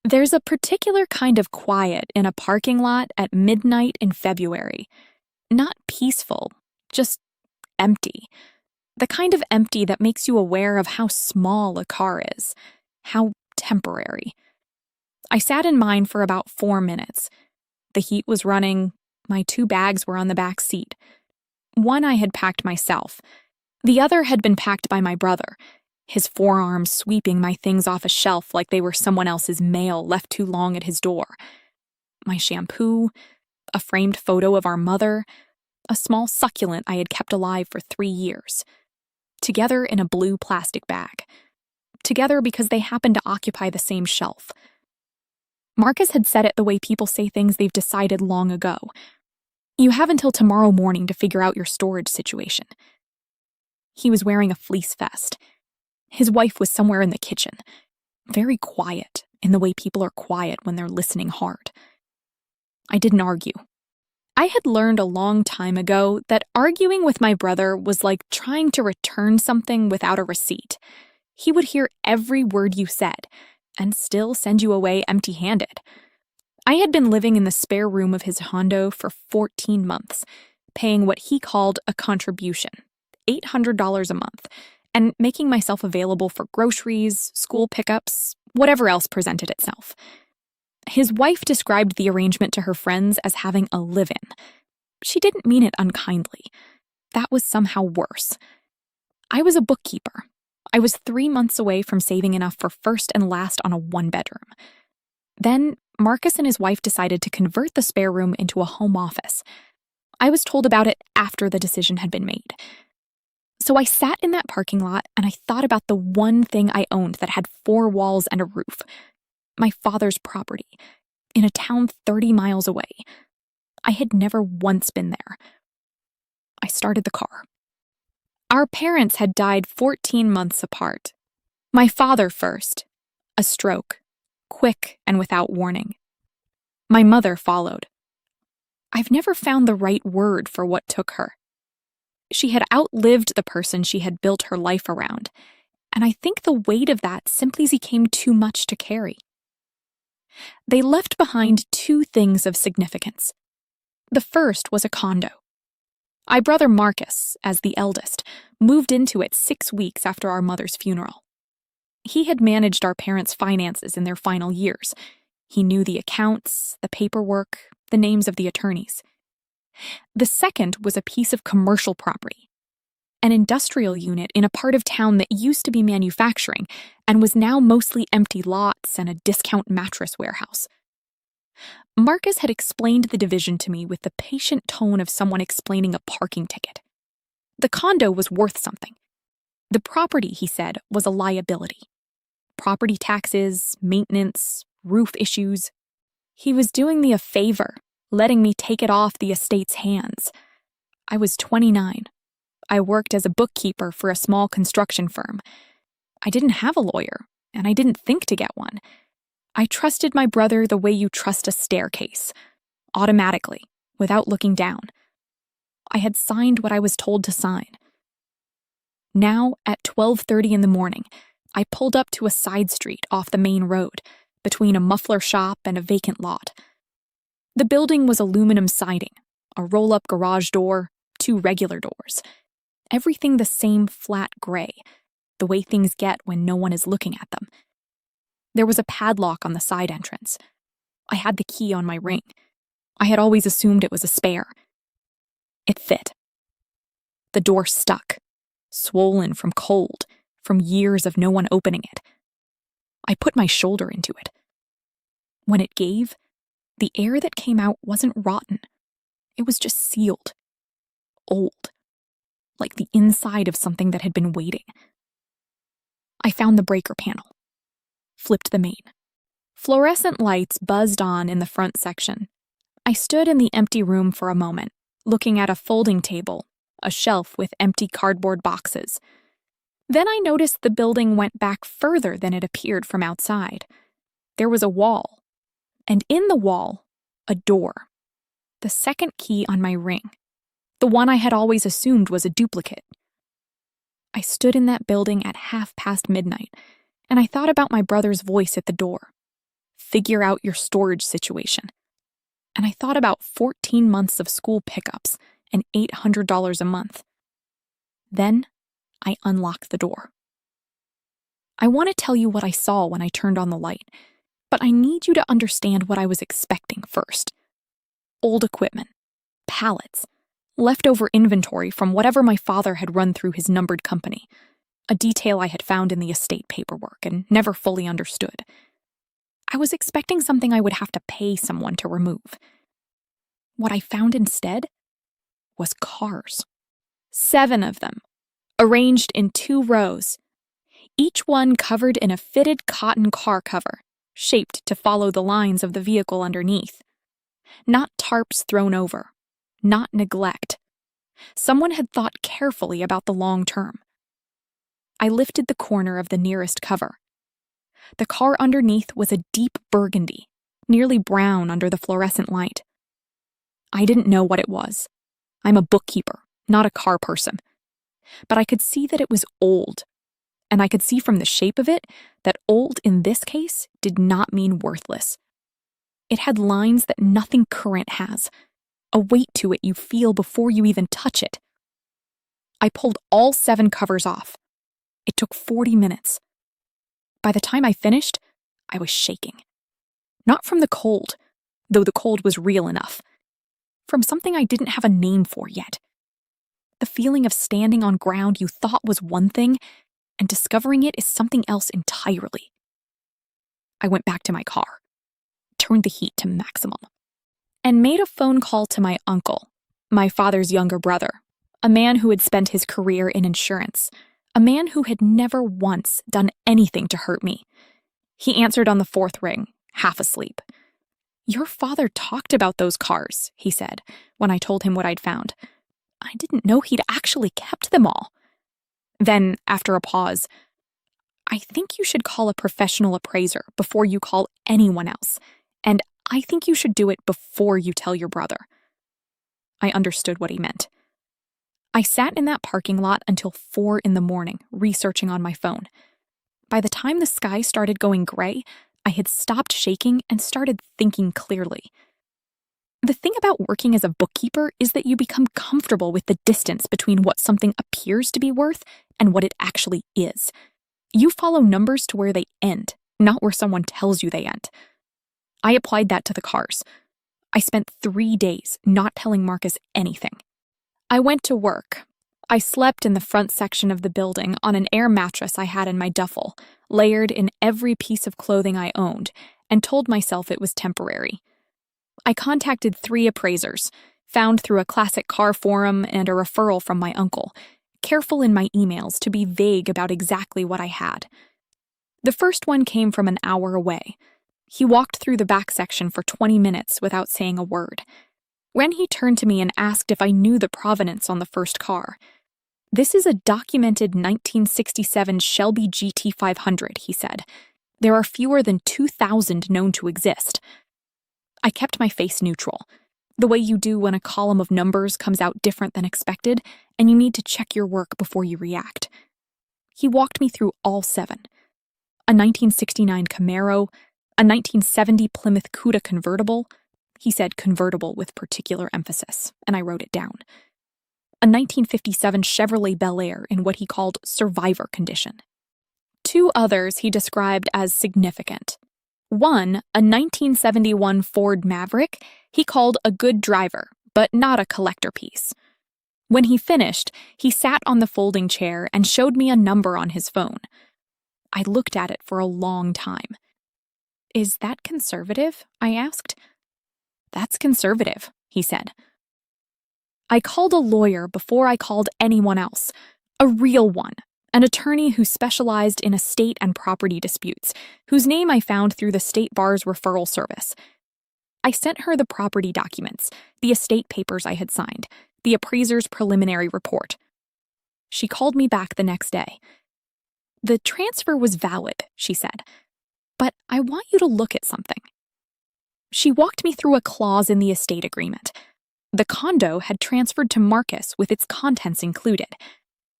There's a particular kind of quiet in a parking lot at midnight in February. Not peaceful, just empty. The kind of empty that makes you aware of how small a car is, how temporary. I sat in mine for about 4 minutes. The heat was running. My 2 bags were on the back seat. One I had packed myself. The other had been packed by my brother, his forearms sweeping my things off a shelf like they were someone else's mail left too long at his door. My shampoo, a framed photo of our mother, a small succulent I had kept alive for 3 years. Together in a blue plastic bag. Together because they happened to occupy the same shelf. Marcus had said it the way people say things they've decided long ago. You have until tomorrow morning to figure out your storage situation. He was wearing a fleece vest. His wife was somewhere in the kitchen. Very quiet, in the way people are quiet when they're listening hard. I didn't argue. I had learned a long time ago that arguing with my brother was like trying to return something without a receipt. He would hear every word you said, and still send you away empty-handed. I had been living in the spare room of his Hondo for 14 months, paying what he called a contribution, $800 a month, and making myself available for groceries, school pickups, whatever else presented itself. His wife described the arrangement to her friends as having a live-in. She didn't mean it unkindly. That was somehow worse. I was a bookkeeper. I was 3 months away from saving enough for first and last on a 1-bedroom. Then, Marcus and his wife decided to convert the spare room into a home office. I was told about it after the decision had been made. So I sat in that parking lot and I thought about the one thing I owned that had 4 walls and a roof. My father's property, in a town 30 miles away. I had never once been there. I started the car. Our parents had died 14 months apart. My father first, a stroke, quick and without warning. My mother followed. I've never found the right word for what took her. She had outlived the person she had built her life around, and I think the weight of that simply became too much to carry. They left behind 2 things of significance. The first was a condo. My brother Marcus, as the eldest, moved into it 6 weeks after our mother's funeral. He had managed our parents' finances in their final years. He knew the accounts, the paperwork, the names of the attorneys. The second was a piece of commercial property, an industrial unit in a part of town that used to be manufacturing and was now mostly empty lots and a discount mattress warehouse. Marcus had explained the division to me with the patient tone of someone explaining a parking ticket. The condo was worth something. The property, he said, was a liability. Property taxes, maintenance, roof issues. He was doing me a favor, letting me take it off the estate's hands. I was 29. I worked as a bookkeeper for a small construction firm. I didn't have a lawyer, and I didn't think to get one. I trusted my brother the way you trust a staircase, automatically, without looking down. I had signed what I was told to sign. Now, at 12:30 in the morning, I pulled up to a side street off the main road, between a muffler shop and a vacant lot. The building was aluminum siding, a roll-up garage door, 2 regular doors. Everything the same flat gray, the way things get when no one is looking at them. There was a padlock on the side entrance. I had the key on my ring. I had always assumed it was a spare. It fit. The door stuck, swollen from cold, from years of no one opening it. I put my shoulder into it. When it gave, the air that came out wasn't rotten. It was just sealed. Old. Like the inside of something that had been waiting. I found the breaker panel. Flipped the main. Fluorescent lights buzzed on in the front section. I stood in the empty room for a moment, looking at a folding table, a shelf with empty cardboard boxes. Then I noticed the building went back further than it appeared from outside. There was a wall, and in the wall, a door. The second key on my ring. The one I had always assumed was a duplicate. I stood in that building at midnight, and I thought about my brother's voice at the door. figure out your storage situation. And I thought about 14 months of school pickups and $800 a month. Then I unlocked the door. I want to tell you what I saw when I turned on the light, but I need you to understand what I was expecting first. Old equipment, pallets, leftover inventory from whatever my father had run through his numbered company, a detail I had found in the estate paperwork and never fully understood. I was expecting something I would have to pay someone to remove. What I found instead was cars. 7 of them, arranged in 2 rows, each one covered in a fitted cotton car cover, shaped to follow the lines of the vehicle underneath. Not tarps thrown over, not neglect. Someone had thought carefully about the long term. I lifted the corner of the nearest cover. The car underneath was a deep burgundy, nearly brown under the fluorescent light. I didn't know what it was. I'm a bookkeeper, not a car person. But I could see that it was old, and I could see from the shape of it that old in this case did not mean worthless. It had lines that nothing current has, a weight to it you feel before you even touch it. I pulled all 7 covers off. It took 40 minutes. By the time I finished, I was shaking. Not from the cold, though the cold was real enough. From something I didn't have a name for yet. The feeling of standing on ground you thought was one thing, and discovering it is something else entirely. I went back to my car, turned the heat to maximum, and made a phone call to my uncle, my father's younger brother, a man who had spent his career in insurance, a man who had never once done anything to hurt me. He answered on the 4th ring, half asleep. "Your father talked about those cars," he said, when I told him what I'd found. I didn't know he'd actually kept them all. Then, after a pause, "I think you should call a professional appraiser before you call anyone else, and I think you should do it before you tell your brother." I understood what he meant. I sat in that parking lot until 4 in the morning, researching on my phone. By the time the sky started going gray, I had stopped shaking and started thinking clearly. The thing about working as a bookkeeper is that you become comfortable with the distance between what something appears to be worth and what it actually is. You follow numbers to where they end, not where someone tells you they end. I applied that to the cars. I spent 3 days not telling Marcus anything. I went to work. I slept in the front section of the building on an air mattress I had in my duffel, layered in every piece of clothing I owned, and told myself it was temporary. I contacted 3 appraisers, found through a classic car forum and a referral from my uncle, careful in my emails to be vague about exactly what I had. The first one came from an hour away. He walked through the back section for 20 minutes without saying a word. When he turned to me and asked if I knew the provenance on the first car. "This is a documented 1967 Shelby GT500, he said. "There are fewer than 2,000 known to exist." I kept my face neutral, the way you do when a column of numbers comes out different than expected, and you need to check your work before you react. He walked me through all 7. A 1969 Camaro, a 1970 Plymouth Cuda convertible. He said convertible with particular emphasis, and I wrote it down. A 1957 Chevrolet Bel Air in what he called survivor condition. 2 others he described as significant. One, a 1971 Ford Maverick, he called a good driver, but not a collector piece. When he finished, he sat on the folding chair and showed me a number on his phone. I looked at it for a long time. "Is that conservative?" I asked. "That's conservative," he said. I called a lawyer before I called anyone else, a real one, an attorney who specialized in estate and property disputes, whose name I found through the state bar's referral service. I sent her the property documents, the estate papers I had signed, the appraiser's preliminary report. She called me back the next day. "The transfer was valid," she said, "but I want you to look at something." She walked me through a clause in the estate agreement. The condo had transferred to Marcus with its contents included.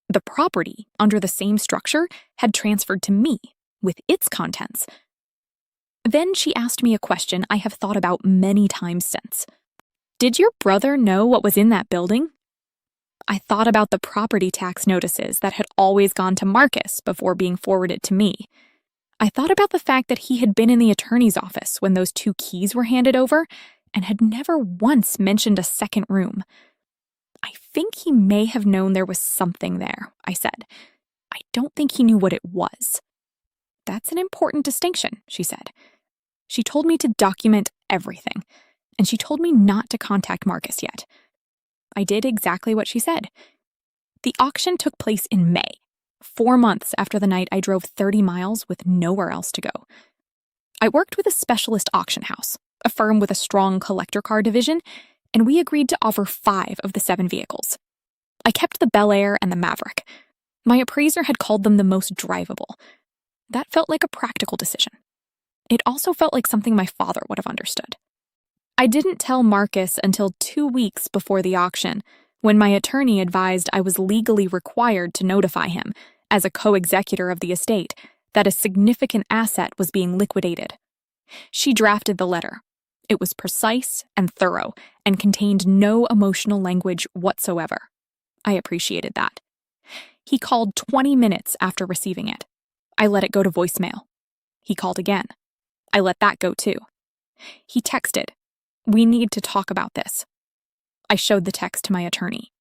The property, under the same structure, had transferred to me with its contents. Then she asked me a question I have thought about many times since. Did your brother know what was in that building? I thought about the property tax notices that had always gone to Marcus before being forwarded to me. I thought about the fact that he had been in the attorney's office when those 2 keys were handed over and had never once mentioned a second room. I think he may have known there was something there, I said. I don't think he knew what it was. That's an important distinction, she said. She told me to document everything, and she told me not to contact Marcus yet. I did exactly what she said. The auction took place in May, 4 months after the night I drove 30 miles with nowhere else to go. I worked with a specialist auction house, a firm with a strong collector car division, and we agreed to offer 5 of the 7 vehicles. I kept the Bel Air and the Maverick. My appraiser had called them the most drivable. That felt like a practical decision. It also felt like something my father would have understood. I didn't tell Marcus until 2 weeks before the auction, when my attorney advised I was legally required to notify him, as a co-executor of the estate, that a significant asset was being liquidated. She drafted the letter. It was precise and thorough, and contained no emotional language whatsoever. I appreciated that. He called 20 minutes after receiving it. I let it go to voicemail. He called again. I let that go too. He texted, "We need to talk about this." I showed the text to my attorney.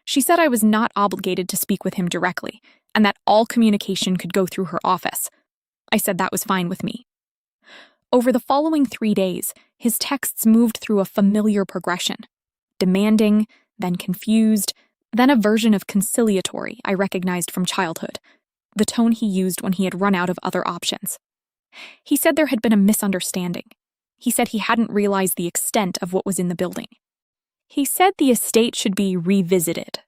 She said I was not obligated to speak with him directly, and that all communication could go through her office. I said that was fine with me. Over the following 3 days, his texts moved through a familiar progression. Demanding, then confused, then a version of conciliatory I recognized from childhood, the tone he used when he had run out of other options. He said there had been a misunderstanding. He said he hadn't realized the extent of what was in the building. He said the estate should be revisited.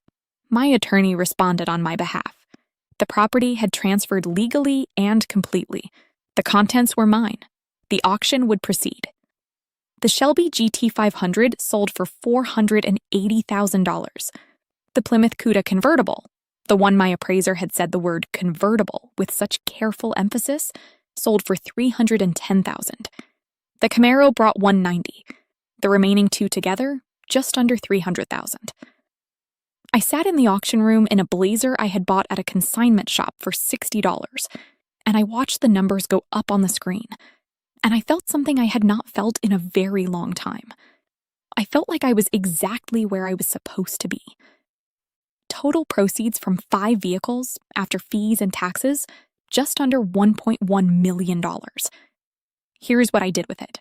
My attorney responded on my behalf. The property had transferred legally and completely. The contents were mine. The auction would proceed. The Shelby GT500 sold for $480,000. The Plymouth Cuda convertible, the one my appraiser had said the word convertible with such careful emphasis, sold for $310,000. The Camaro brought $190,000. The remaining 2 together, just under $300,000. I sat in the auction room in a blazer I had bought at a consignment shop for $60, and I watched the numbers go up on the screen, and I felt something I had not felt in a very long time. I felt like I was exactly where I was supposed to be. Total proceeds from 5 vehicles, after fees and taxes, just under $1.1 million. Here's what I did with it.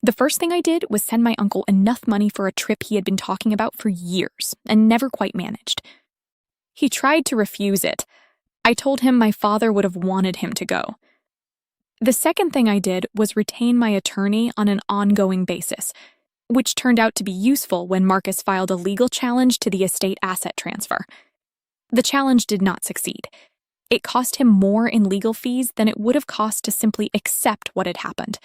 The first thing I did was send my uncle enough money for a trip he had been talking about for years and never quite managed. He tried to refuse it. I told him my father would have wanted him to go. The second thing I did was retain my attorney on an ongoing basis, which turned out to be useful when Marcus filed a legal challenge to the estate asset transfer. The challenge did not succeed. It cost him more in legal fees than it would have cost to simply accept what had happened.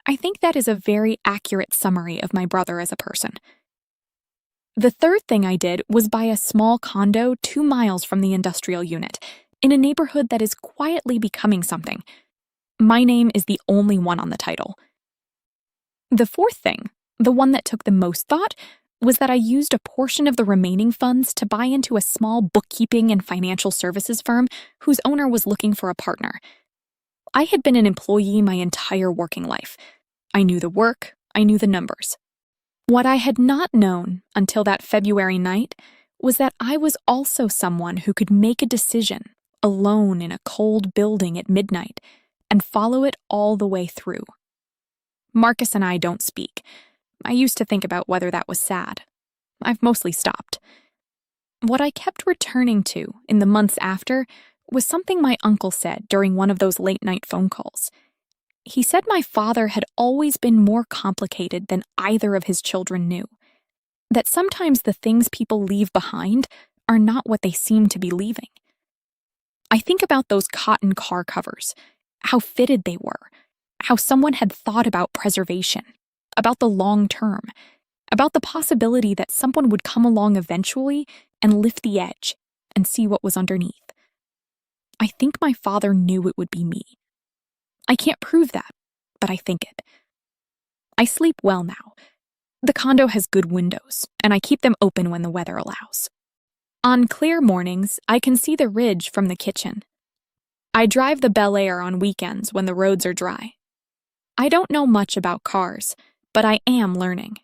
I think that is a very accurate summary of my brother as a person. The third thing I did was buy a small condo 2 miles from the industrial unit, in a neighborhood that is quietly becoming something. My name is the only one on the title. The fourth thing, the one that took the most thought, was that I used a portion of the remaining funds to buy into a small bookkeeping and financial services firm whose owner was looking for a partner. I had been an employee my entire working life. I knew the work, I knew the numbers. What I had not known until that February night was that I was also someone who could make a decision, alone in a cold building at midnight, and follow it all the way through. Marcus and I don't speak. I used to think about whether that was sad. I've mostly stopped. What I kept returning to in the months after was something my uncle said during one of those late-night phone calls. He said my father had always been more complicated than either of his children knew. That sometimes the things people leave behind are not what they seem to be leaving. I think about those cotton car covers, how fitted they were, how someone had thought about preservation, about the long term, about the possibility that someone would come along eventually and lift the edge and see what was underneath. I think my father knew it would be me. I can't prove that, but I think it. I sleep well now. The condo has good windows, and I keep them open when the weather allows. On clear mornings, I can see the ridge from the kitchen. I drive the Bel Air on weekends when the roads are dry. I don't know much about cars, but I am learning.